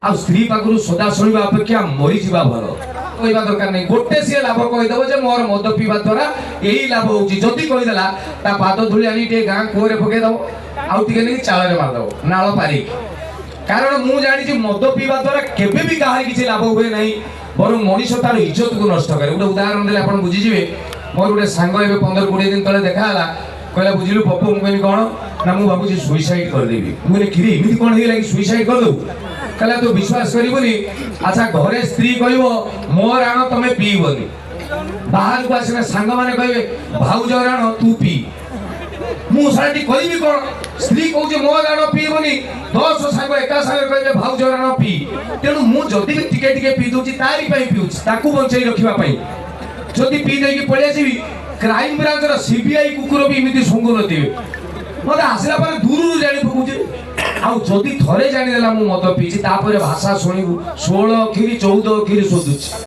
आ स्त्री पाखु सदा शुणा अपेक्षा मरी जा भल कहवा दरकार नहीं गोटे सी लाभ कहीदेव जे मोर मद पीवा द्वारा यही लाभ हो कहीदेला पाद धूली आनी गाँ कूअरे पकईदेव आउ नहीं चाल मारदेव नाल पारि कारण मु जानी मद पीवा द्वारा केबे भी कहार किसी लाभ हुए ना बर मनीष तार इज्जत को नष्ट करे। गोटे उदाहरण देले आप बुझीजे मोर गोटे सांग 15-20 दिन तले देखा कहला बुझिलु पप्पू मुझे कौन ना मुझे भावी सुइसाइड करदेवी मुझे कि एमती कौन है सुइसाइड करदे कहला तू विश्वास करबनी। अच्छा घरे स्त्री कह मोर आण तमें पीबनी बाहर को आसना सांग मैंने कहे भाउज आण तू पी मुझे कहि कौन स्त्री कहे मोर आण पीबनी 10 सांग एका सांगे कहे भाउज आण पी तेणु मुझे टिके टिके पी दूची तारी पीऊँ ताकू बंचाई रखापी जदि पी देकी पलि आसबि क्राइम ब्रांच सीबीआई कुकुर भी इमती शुंगु नथिबे मत आसला दूर जानी पकूचे आदि थे जानीदेला मु मद पीची भाषा शुणु 16 अक्षरी 14 अक्षरी शोधुची।